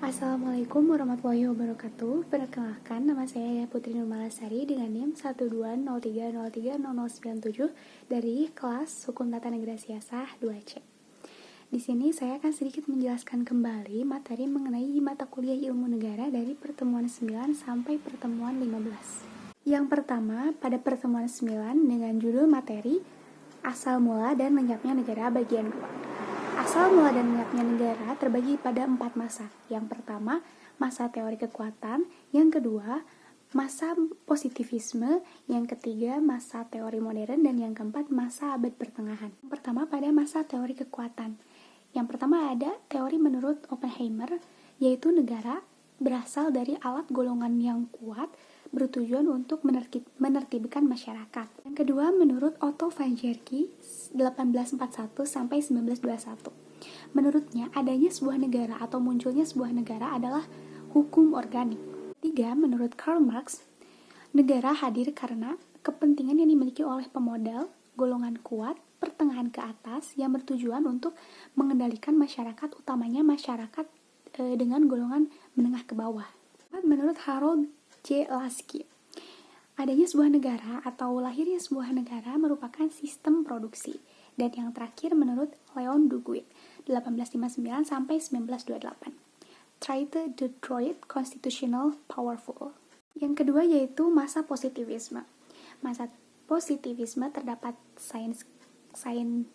Assalamualaikum warahmatullahi wabarakatuh. Perkenalkan, nama saya Putri Nurmalasari dengan NIM 12030300097 dari kelas Hukum Tata Negara Siasah 2C. Di sini saya akan sedikit menjelaskan kembali materi mengenai mata kuliah Ilmu Negara dari pertemuan 9 sampai pertemuan 15. Yang pertama, pada pertemuan 9 dengan judul materi Asal Mula dan Lenyapnya Negara bagian 2. Asal mula dan lenyapnya negara terbagi pada 4 masa. Yang pertama, masa teori kekuatan. Yang kedua, masa positivisme. Yang ketiga, masa teori modern. Dan yang keempat, masa abad pertengahan. Yang pertama, pada masa teori kekuatan. Yang pertama ada teori menurut Oppenheimer, yaitu negara berasal dari alat golongan yang kuat bertujuan untuk menertibkan masyarakat. Yang kedua, menurut Otto von Guericke 1841 sampai 1921. Menurutnya, adanya sebuah negara atau munculnya sebuah negara adalah hukum organik. Tiga, menurut Karl Marx, negara hadir karena kepentingan yang dimiliki oleh pemodal golongan kuat pertengahan ke atas yang bertujuan untuk mengendalikan masyarakat, utamanya masyarakat dengan golongan menengah ke bawah. Menurut Harold J. Lasky, adanya sebuah negara atau lahirnya sebuah negara merupakan sistem produksi. Dan yang terakhir menurut Leon Duguid 1859 sampai 1928. Traité de droit constitutionnel powerful. Yang kedua yaitu masa positivisme. Masa positivisme terdapat Saint-Simon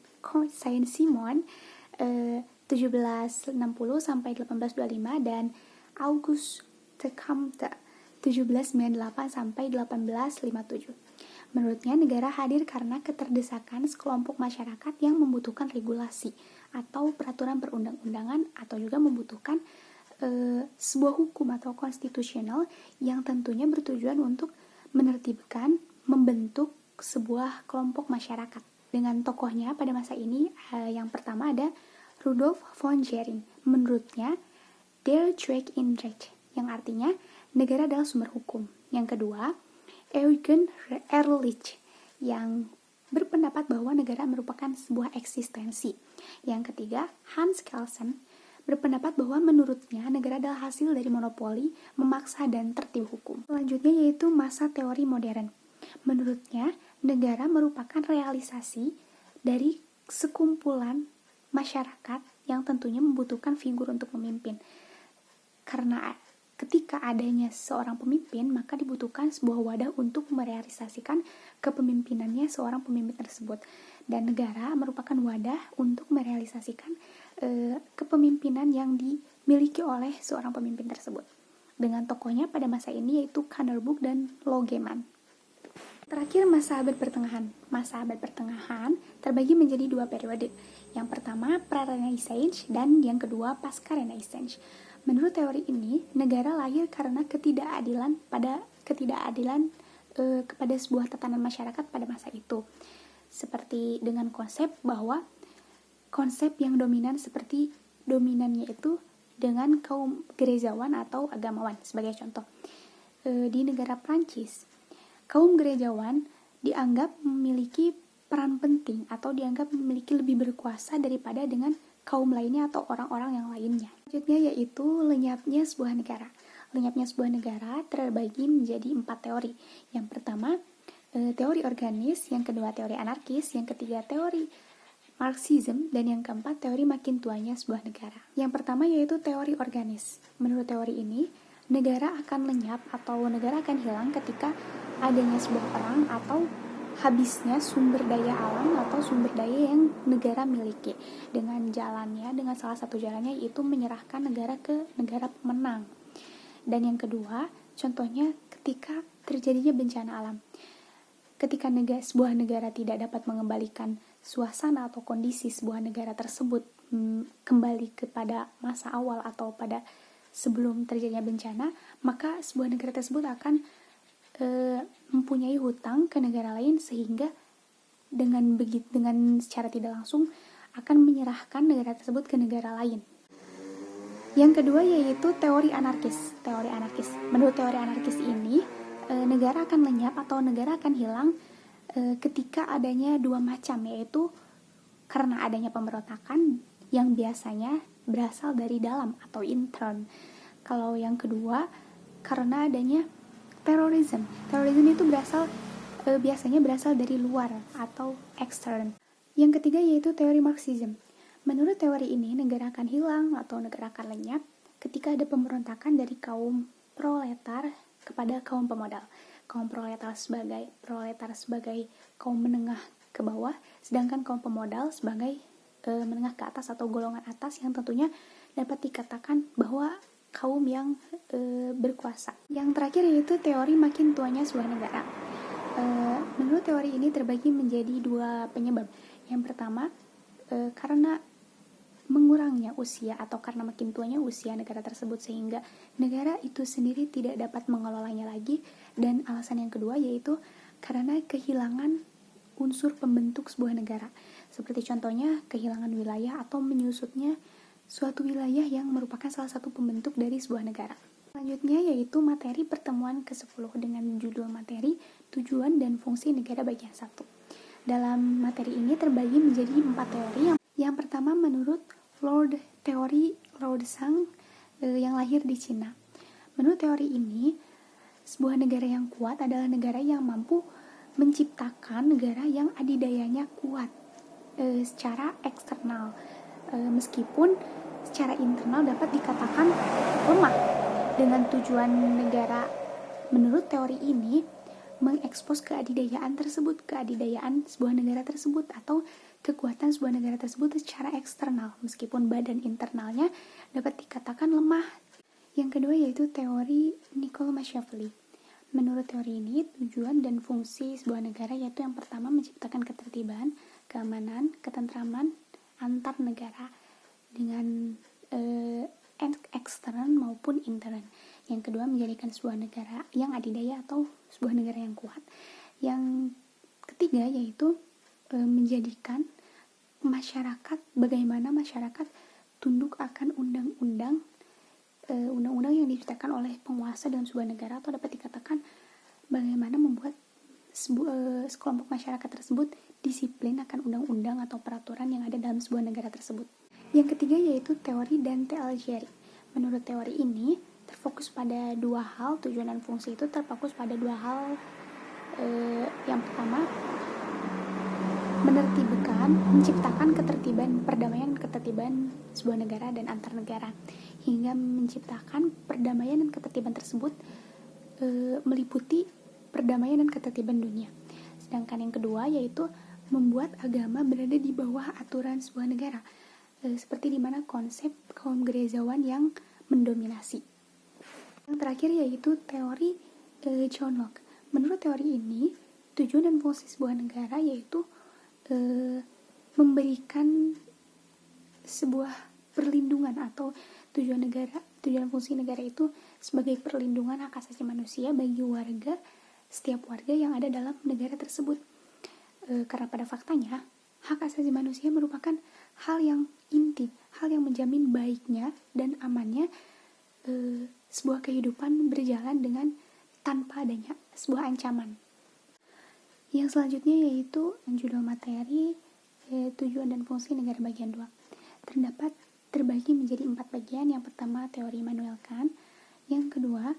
1760 sampai 1825 dan Auguste Comte 1798 sampai 1857. Menurutnya negara hadir karena keterdesakan sekelompok masyarakat yang membutuhkan regulasi atau peraturan perundang-undangan atau juga membutuhkan sebuah hukum atau konstitusional yang tentunya bertujuan untuk menertibkan, membentuk sebuah kelompok masyarakat. Dengan tokohnya pada masa ini yang pertama ada Rudolf von Gering. Menurutnya Der Zweck in Recht, yang artinya negara adalah sumber hukum. Yang kedua, Eugen Ehrlich yang berpendapat bahwa negara merupakan sebuah eksistensi. Yang ketiga, Hans Kelsen berpendapat bahwa menurutnya negara adalah hasil dari monopoli, memaksa dan tertib hukum. Selanjutnya yaitu masa teori modern. Menurutnya, negara merupakan realisasi dari sekumpulan masyarakat yang tentunya membutuhkan figur untuk memimpin. Karena ketika adanya seorang pemimpin, maka dibutuhkan sebuah wadah untuk merealisasikan kepemimpinannya seorang pemimpin tersebut. Dan negara merupakan wadah untuk merealisasikan kepemimpinan yang dimiliki oleh seorang pemimpin tersebut. Dengan tokohnya pada masa ini yaitu Kanderbug dan Logeman. Terakhir, masa abad pertengahan. Masa abad pertengahan terbagi menjadi 2 periode. Yang pertama, pra-Renaissance dan yang kedua, pasca-Renaissance. Menurut teori ini, negara lahir karena ketidakadilan kepada sebuah tatanan masyarakat pada masa itu. Seperti dengan konsep bahwa konsep yang dominan seperti dominannya itu dengan kaum gerejawan atau agamawan. Sebagai contoh, di negara Prancis, kaum gerejawan dianggap memiliki peran penting atau dianggap memiliki lebih berkuasa daripada dengan kaum lainnya atau orang-orang yang lainnya. Selanjutnya yaitu lenyapnya sebuah negara. Lenyapnya sebuah negara terbagi menjadi 4 teori. Yang pertama, teori organis, yang kedua teori anarkis, yang ketiga teori Marxism, dan yang keempat teori makin tuanya sebuah negara. Yang pertama yaitu teori organis. Menurut teori ini, negara akan lenyap atau negara akan hilang ketika adanya sebuah perang atau habisnya sumber daya alam atau sumber daya yang negara miliki. Dengan salah satu jalannya yaitu menyerahkan negara ke negara pemenang. Dan yang kedua, contohnya ketika terjadinya bencana alam. Ketika sebuah negara tidak dapat mengembalikan suasana atau kondisi sebuah negara tersebut kembali kepada masa awal atau pada sebelum terjadinya bencana, maka sebuah negara tersebut akan mempunyai hutang ke negara lain sehingga dengan secara tidak langsung akan menyerahkan negara tersebut ke negara lain. Yang kedua yaitu teori anarkis. Teori anarkis. Menurut teori anarkis ini, negara akan lenyap atau negara akan hilang ketika adanya 2 macam, yaitu karena adanya pemberontakan yang biasanya berasal dari dalam atau intern. Kalau yang kedua, karena adanya terorisme. Terorisme itu biasanya berasal dari luar atau ekstern. Yang ketiga yaitu teori Marxism. Menurut teori ini, negara akan hilang atau negara akan lenyap ketika ada pemberontakan dari kaum proletar kepada kaum pemodal. Kaum proletar sebagai kaum menengah ke bawah, sedangkan kaum pemodal sebagai menengah ke atas atau golongan atas yang tentunya dapat dikatakan bahwa kaum yang berkuasa. Yang terakhir yaitu teori makin tuanya sebuah negara. Menurut teori ini terbagi menjadi dua penyebab. Yang pertama, karena mengurangnya usia atau karena makin tuanya usia negara tersebut sehingga negara itu sendiri tidak dapat mengelolanya lagi. Dan alasan yang kedua yaitu karena kehilangan unsur pembentuk sebuah negara. Seperti contohnya kehilangan wilayah atau menyusutnya suatu wilayah yang merupakan salah satu pembentuk dari sebuah negara. Selanjutnya yaitu materi pertemuan ke-10 dengan judul materi, tujuan dan fungsi negara bagian 1. Dalam materi ini terbagi menjadi 4 teori. Yang pertama menurut teori Lord Sang yang lahir di Cina. Menurut teori ini, sebuah negara yang kuat adalah negara yang mampu menciptakan negara yang adidayanya kuat secara eksternal, meskipun secara internal dapat dikatakan lemah. Dengan tujuan negara menurut teori ini mengekspos keadidayaan sebuah negara tersebut atau kekuatan sebuah negara tersebut secara eksternal, meskipun badan internalnya dapat dikatakan lemah. Yang kedua yaitu teori Niccolo Machiavelli. Menurut teori ini, tujuan dan fungsi sebuah negara yaitu yang pertama menciptakan ketertiban, keamanan, ketentraman antar negara dengan ekstern maupun intern. Yang kedua menjadikan sebuah negara yang adidaya atau sebuah negara yang kuat. Yang ketiga yaitu menjadikan bagaimana masyarakat tunduk akan undang-undang yang diciptakan oleh penguasa dalam sebuah negara, atau dapat dikatakan bagaimana membuat sekelompok masyarakat tersebut disiplin akan undang-undang atau peraturan yang ada dalam sebuah negara tersebut. Yang ketiga yaitu teori Dante Alighieri. Menurut teori ini terfokus pada dua hal, tujuan dan fungsi itu terfokus pada dua hal. Yang pertama, menciptakan perdamaian ketertiban sebuah negara dan antar negara, hingga menciptakan perdamaian dan ketertiban tersebut meliputi perdamaian dan ketertiban dunia. Sedangkan yang kedua yaitu membuat agama berada di bawah aturan sebuah negara, seperti di mana konsep kaum gerejawan yang mendominasi. Yang terakhir yaitu teori John Locke. Menurut teori ini, tujuan dan fungsi sebuah negara yaitu memberikan sebuah perlindungan, atau tujuan fungsi negara itu sebagai perlindungan hak asasi manusia bagi setiap warga yang ada dalam negara tersebut. Karena pada faktanya hak asasi manusia merupakan hal yang inti, hal yang menjamin baiknya dan amannya sebuah kehidupan berjalan dengan tanpa adanya sebuah ancaman. Yang selanjutnya yaitu judul materi tujuan dan fungsi negara bagian 2. Terbagi menjadi 4 bagian. Yang pertama teori Immanuel Kant, yang kedua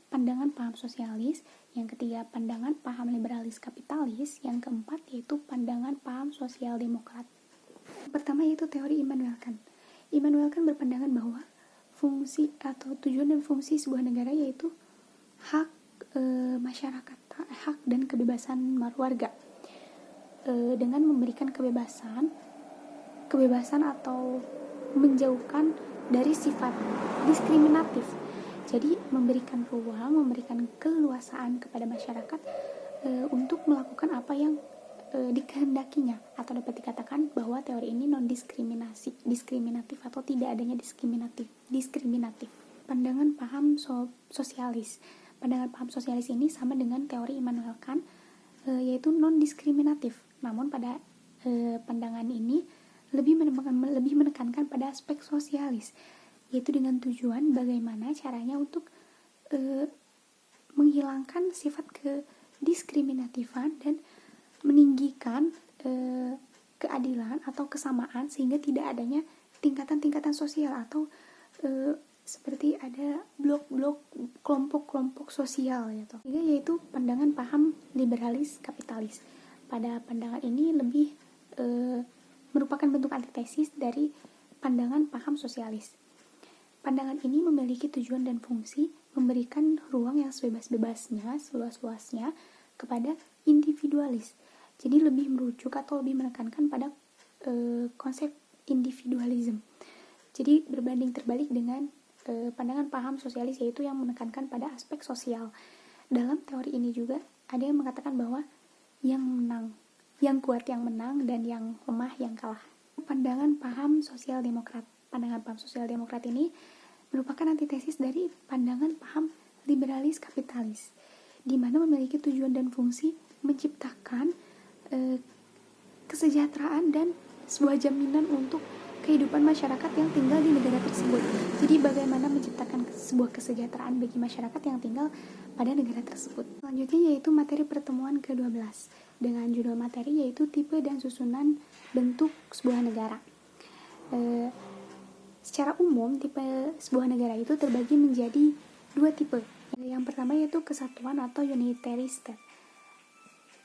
pandangan paham sosialis, yang ketiga pandangan paham liberalis kapitalis, yang keempat yaitu pandangan paham sosial demokrat. Yang pertama yaitu teori Immanuel Kant. Immanuel Kant berpandangan bahwa fungsi atau tujuan dan fungsi sebuah negara yaitu hak masyarakat, hak dan kebebasan warga, dengan memberikan kebebasan atau menjauhkan dari sifat diskriminatif. Jadi memberikan ruang, memberikan keleluasaan kepada masyarakat untuk melakukan apa yang dikehendakinya, atau dapat dikatakan bahwa teori ini diskriminatif atau tidak adanya diskriminatif. Pandangan paham sosialis. Pandangan paham sosialis ini sama dengan teori Immanuel Kant, yaitu non-diskriminatif. Namun pada pandangan ini lebih menekankan pada aspek sosialis, yaitu dengan tujuan bagaimana caranya untuk menghilangkan sifat kediskriminatifan dan meninggikan keadilan atau kesamaan, sehingga tidak adanya tingkatan-tingkatan sosial atau seperti ada blok-blok kelompok-kelompok sosial gitu. Ketiga yaitu pandangan paham liberalis kapitalis. Pada pandangan ini lebih merupakan bentuk antitesis dari pandangan paham sosialis. Pandangan ini memiliki tujuan dan fungsi memberikan ruang yang sebebas-bebasnya, seluas-luasnya kepada individualis. Jadi lebih merujuk atau lebih menekankan pada konsep individualism. Jadi berbanding terbalik dengan pandangan paham sosialis, yaitu yang menekankan pada aspek sosial. Dalam teori ini juga ada yang mengatakan bahwa yang menang, yang kuat yang menang, dan yang lemah yang kalah. Pandangan paham sosial demokrat. Pandangan paham sosial demokrat ini merupakan antitesis dari pandangan paham liberalis kapitalis, di mana memiliki tujuan dan fungsi menciptakan kesejahteraan dan sebuah jaminan untuk kehidupan masyarakat yang tinggal di negara tersebut. Jadi bagaimana menciptakan sebuah kesejahteraan bagi masyarakat yang tinggal pada negara tersebut. Selanjutnya yaitu materi pertemuan ke-12 dengan judul materi yaitu tipe dan susunan bentuk sebuah negara. Secara umum tipe sebuah negara itu terbagi menjadi dua tipe. Yang pertama yaitu kesatuan atau unitary state.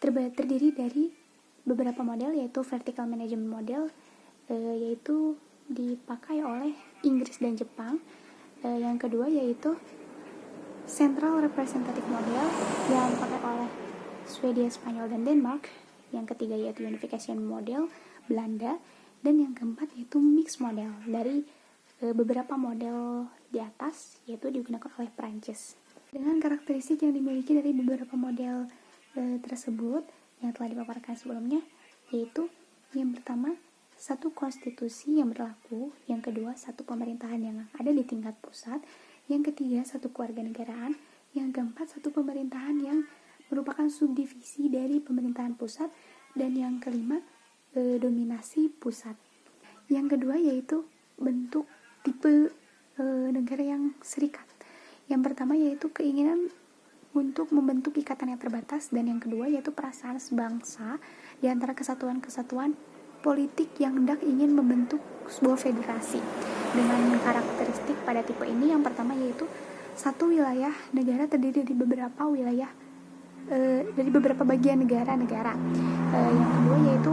Terdiri dari beberapa model yaitu vertical management model, yaitu dipakai oleh Inggris dan Jepang. Yang kedua yaitu central representative model yang dipakai oleh Swedia, Spanyol, dan Denmark. Yang ketiga yaitu unification model Belanda, dan yang keempat yaitu mixed model dari beberapa model di atas, yaitu digunakan oleh Prancis. Dengan karakteristik yang dimiliki dari beberapa model tersebut yang telah dipaparkan sebelumnya, yaitu yang pertama satu konstitusi yang berlaku, yang kedua satu pemerintahan yang ada di tingkat pusat, yang ketiga satu kewarganegaraan, yang keempat satu pemerintahan yang merupakan subdivisi dari pemerintahan pusat, dan yang kelima dominasi pusat. Yang kedua yaitu bentuk tipe negara yang serikat. Yang pertama yaitu keinginan untuk membentuk ikatan yang terbatas, dan yang kedua yaitu perasaan sebangsa di antara kesatuan-kesatuan politik yang hendak ingin membentuk sebuah federasi. Dengan karakteristik pada tipe ini, yang pertama yaitu satu wilayah negara terdiri dari beberapa wilayah dari beberapa bagian negara-negara. Yang kedua yaitu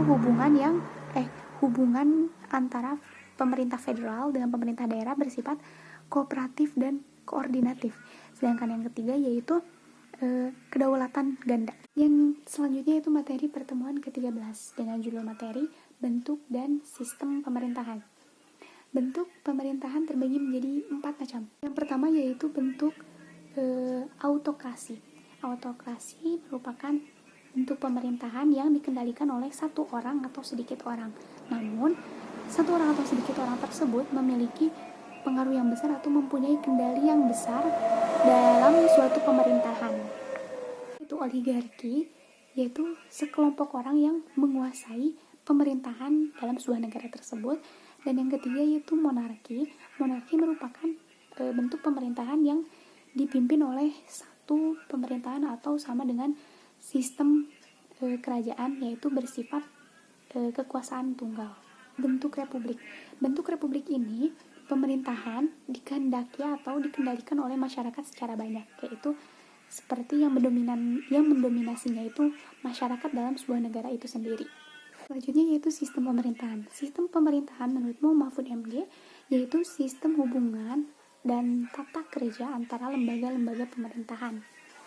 hubungan antara pemerintah federal dengan pemerintah daerah bersifat kooperatif dan koordinatif. Sedangkan yang ketiga yaitu kedaulatan ganda. Yang selanjutnya yaitu materi pertemuan ke-13 dengan judul materi bentuk dan sistem pemerintahan. Bentuk pemerintahan terbagi menjadi 4 macam. Yang pertama yaitu bentuk autokrasi. Autokrasi merupakan bentuk pemerintahan yang dikendalikan oleh satu orang atau sedikit orang. Namun satu orang atau sedikit orang tersebut memiliki pengaruh yang besar atau mempunyai kendali yang besar dalam suatu pemerintahan. Itu oligarki, yaitu sekelompok orang yang menguasai pemerintahan dalam sebuah negara tersebut. Dan yang ketiga yaitu monarki. Monarki merupakan bentuk pemerintahan yang dipimpin oleh satu pemerintahan atau sama dengan sistem kerajaan, yaitu bersifat kekuasaan tunggal. Bentuk republik. Bentuk republik ini pemerintahan dikehendaki atau dikendalikan oleh masyarakat secara banyak, yaitu seperti yang mendominasinya itu masyarakat dalam sebuah negara itu sendiri. Selanjutnya yaitu sistem pemerintahan. Sistem pemerintahan menurut Mahfud MD yaitu sistem hubungan dan tata kerja antara lembaga-lembaga pemerintahan.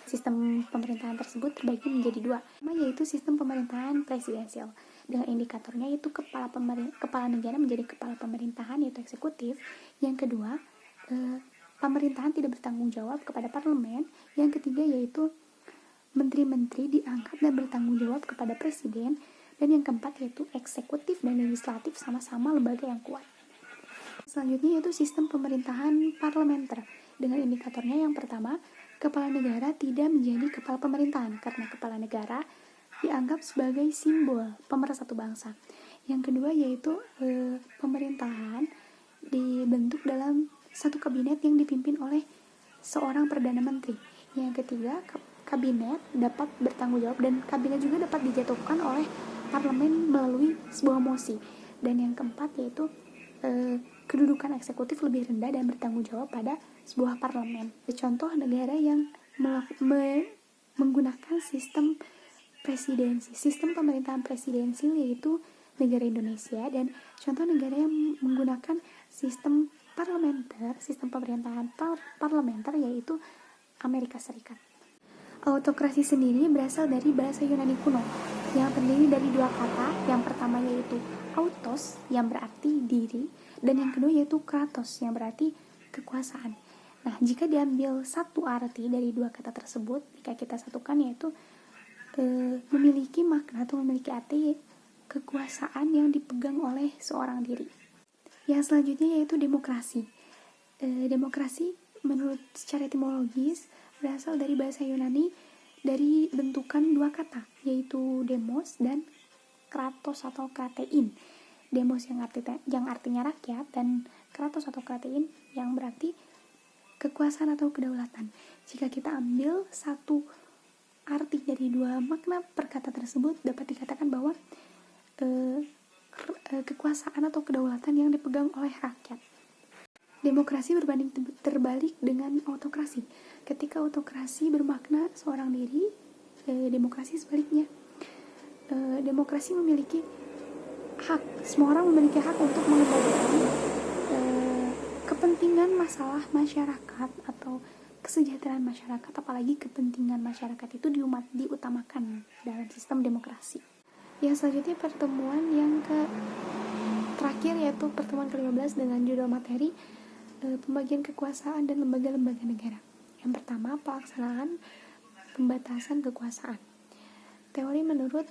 Sistem pemerintahan tersebut terbagi menjadi dua, yaitu sistem pemerintahan presidensial. Dengan indikatornya yaitu kepala negara menjadi kepala pemerintahan, yaitu eksekutif. Yang kedua, pemerintahan tidak bertanggung jawab kepada parlemen. Yang ketiga yaitu menteri-menteri diangkat dan bertanggung jawab kepada presiden. Dan yang keempat yaitu eksekutif dan legislatif sama-sama lembaga yang kuat. Selanjutnya yaitu sistem pemerintahan parlementer. Dengan indikatornya yang pertama, kepala negara tidak menjadi kepala pemerintahan karena kepala negara dianggap sebagai simbol pemersatu bangsa. Yang kedua yaitu pemerintahan dibentuk dalam satu kabinet yang dipimpin oleh seorang perdana menteri. Yang ketiga, kabinet dapat bertanggung jawab dan kabinet juga dapat dijatuhkan oleh parlemen melalui sebuah mosi. Dan yang keempat yaitu kedudukan eksekutif lebih rendah dan bertanggung jawab pada sebuah parlemen. Contoh negara yang menggunakan sistem presidensi, sistem pemerintahan presidensil yaitu negara Indonesia, dan contoh negara yang menggunakan sistem parlementer, sistem pemerintahan parlementer yaitu Amerika Serikat. Autokrasi sendiri berasal dari bahasa Yunani kuno yang terdiri dari dua kata. Yang pertama yaitu autos yang berarti diri, dan yang kedua yaitu kratos yang berarti kekuasaan. Nah, jika diambil satu arti dari dua kata tersebut, jika kita satukan yaitu memiliki makna atau memiliki arti kekuasaan yang dipegang oleh seorang diri. Yang selanjutnya yaitu demokrasi. Demokrasi menurut secara etimologis berasal dari bahasa Yunani dari bentukan dua kata, yaitu demos dan kratos atau kratein. Demos yang artinya rakyat, dan kratos atau kratein yang berarti kekuasaan atau kedaulatan. Jika kita ambil satu arti dari dua makna perkata tersebut, dapat dikatakan bahwa kekuasaan atau kedaulatan yang dipegang oleh rakyat. Demokrasi berbanding terbalik dengan autokrasi. Ketika autokrasi bermakna seorang diri, demokrasi sebaliknya. Demokrasi memiliki hak, semua orang memiliki hak untuk mengendalikan kepentingan masalah masyarakat atau kesejahteraan masyarakat, apalagi kepentingan masyarakat itu diutamakan dalam sistem demokrasi. Yang selanjutnya pertemuan yang terakhir yaitu pertemuan ke-15 dengan judul materi pembagian kekuasaan dan lembaga-lembaga negara. Yang pertama, pelaksanaan pembatasan kekuasaan. Teori menurut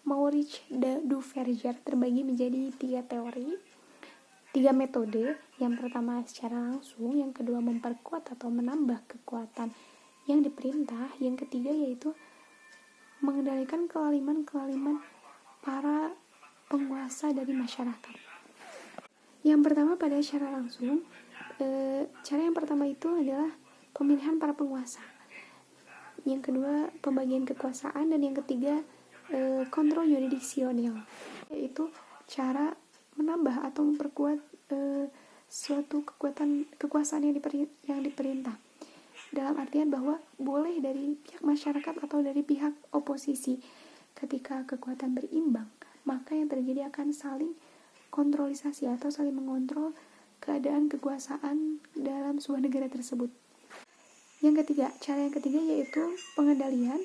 Maurice de Duverger terbagi menjadi 3 metode. Yang pertama secara langsung, yang kedua memperkuat atau menambah kekuatan yang diperintah, yang ketiga yaitu mengendalikan kelaliman para penguasa dari masyarakat. Yang pertama pada secara langsung, cara yang pertama itu adalah pemilihan para penguasa. Yang kedua pembagian kekuasaan, dan yang ketiga kontrol yurisdiksional, yaitu cara menambah atau memperkuat suatu kekuasaan yang diperintah. Dalam artian bahwa boleh dari pihak masyarakat atau dari pihak oposisi. Ketika kekuatan berimbang, maka yang terjadi akan saling kontrolisasi atau saling mengontrol keadaan kekuasaan dalam sebuah negara tersebut. Cara yang ketiga yaitu pengendalian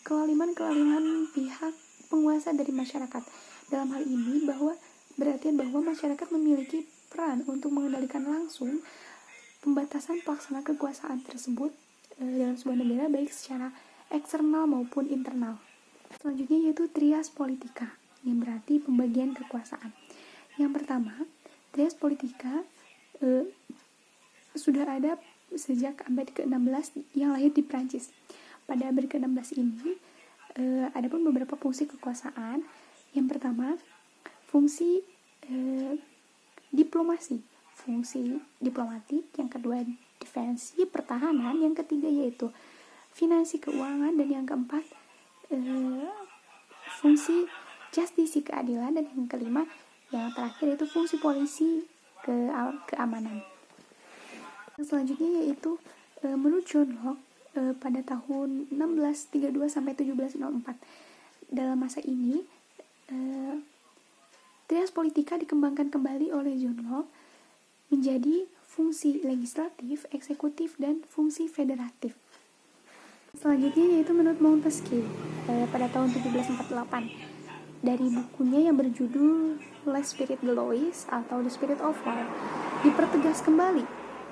kelaliman pihak penguasa dari masyarakat. Dalam hal ini berarti bahwa masyarakat memiliki peran untuk mengendalikan langsung pembatasan pelaksanaan kekuasaan tersebut dalam sebuah negara, baik secara eksternal maupun internal. Selanjutnya yaitu trias politika, yang berarti pembagian kekuasaan. Yang pertama, trias politika sudah ada sejak abad ke-16 yang lahir di Prancis. Pada abad ke-16 ini, ada pun beberapa fungsi kekuasaan. Yang pertama, fungsi diplomasi, fungsi diplomatik. Yang kedua, defensi, pertahanan. Yang ketiga yaitu finansi, keuangan. Dan yang keempat, fungsi justisi, keadilan. Dan yang kelima, yang terakhir itu fungsi polisi, keamanan. Yang selanjutnya yaitu menurut John Locke pada tahun 1632 sampai 1704. Dalam masa ini trias politika dikembangkan kembali oleh John Locke menjadi fungsi legislatif, eksekutif, dan fungsi federatif. Selanjutnya yaitu menurut Montesquieu pada tahun 1748. Dari bukunya yang berjudul L'Esprit de Lois atau The Spirit of War, dipertegas kembali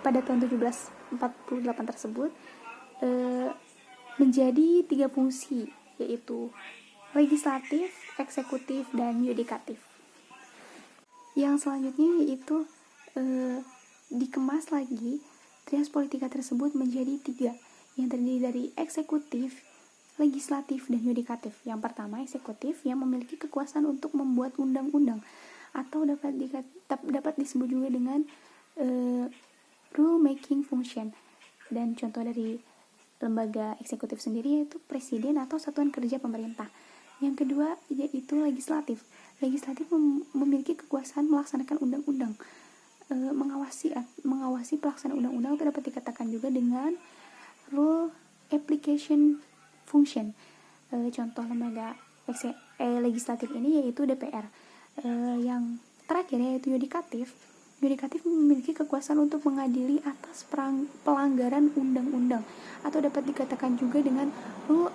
pada tahun 1748 tersebut menjadi 3 fungsi, yaitu legislatif, eksekutif, dan yudikatif. Yang selanjutnya yaitu dikemas lagi trias politika tersebut menjadi 3, yang terdiri dari eksekutif, legislatif, dan yudikatif. Yang pertama, eksekutif yang memiliki kekuasaan untuk membuat undang-undang atau dapat disebut juga dengan rule making function. Dan contoh dari lembaga eksekutif sendiri yaitu presiden atau satuan kerja pemerintah. Yang kedua yaitu legislatif. legislatif memiliki kekuasaan melaksanakan undang-undang. Mengawasi pelaksanaan undang-undang itu dapat dikatakan juga dengan rule application function. Contoh lembaga legislatif ini yaitu DPR. Yang terakhir yaitu yudikatif. Yudikatif memiliki kekuasaan untuk mengadili atas pelanggaran undang-undang, atau dapat dikatakan juga dengan rule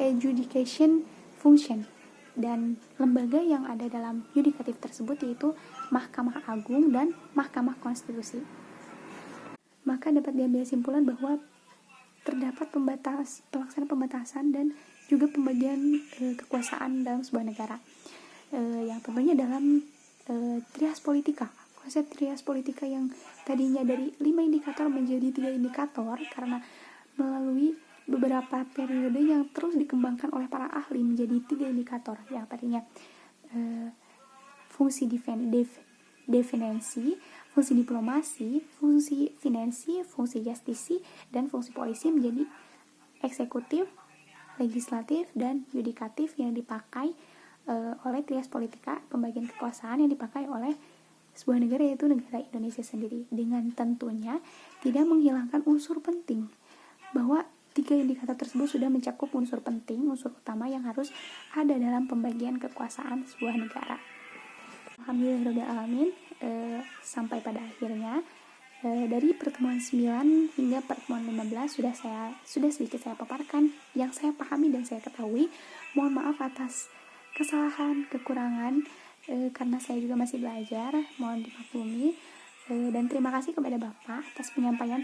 adjudication function. Dan lembaga yang ada dalam yudikatif tersebut yaitu Mahkamah Agung dan Mahkamah Konstitusi. Maka dapat diambil kesimpulan bahwa terdapat pelaksanaan pembatasan dan juga pembagian kekuasaan dalam sebuah negara, yang tentunya dalam trias politika. Konsep trias politika yang tadinya dari 5 indikator menjadi 3 indikator karena melalui beberapa periode yang terus dikembangkan oleh para ahli menjadi 3 indikator, yang tadinya fungsi definisi, fungsi diplomasi, fungsi finansi, fungsi justisi, dan fungsi polisi menjadi eksekutif, legislatif, dan yudikatif yang dipakai oleh trias politika, pembagian kekuasaan yang dipakai oleh sebuah negara yaitu negara Indonesia sendiri, dengan tentunya tidak menghilangkan unsur penting bahwa 3 indikator tersebut sudah mencakup unsur penting, unsur utama yang harus ada dalam pembagian kekuasaan sebuah negara. Alhamdulillahirrahmanirrahim, sampai pada akhirnya dari pertemuan 9 hingga pertemuan 15 sudah sedikit saya paparkan yang saya pahami dan saya ketahui. Mohon maaf atas kesalahan, kekurangan, karena saya juga masih belajar, mohon dimaklumi. Dan terima kasih kepada Bapak atas penyampaian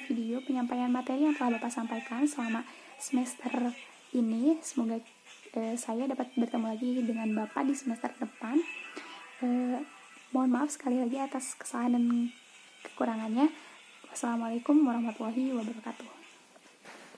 materi yang telah Bapak sampaikan selama semester ini. Semoga saya dapat bertemu lagi dengan Bapak di semester depan. Mohon maaf sekali lagi atas kesalahan dan kekurangannya. Wassalamualaikum warahmatullahi wabarakatuh.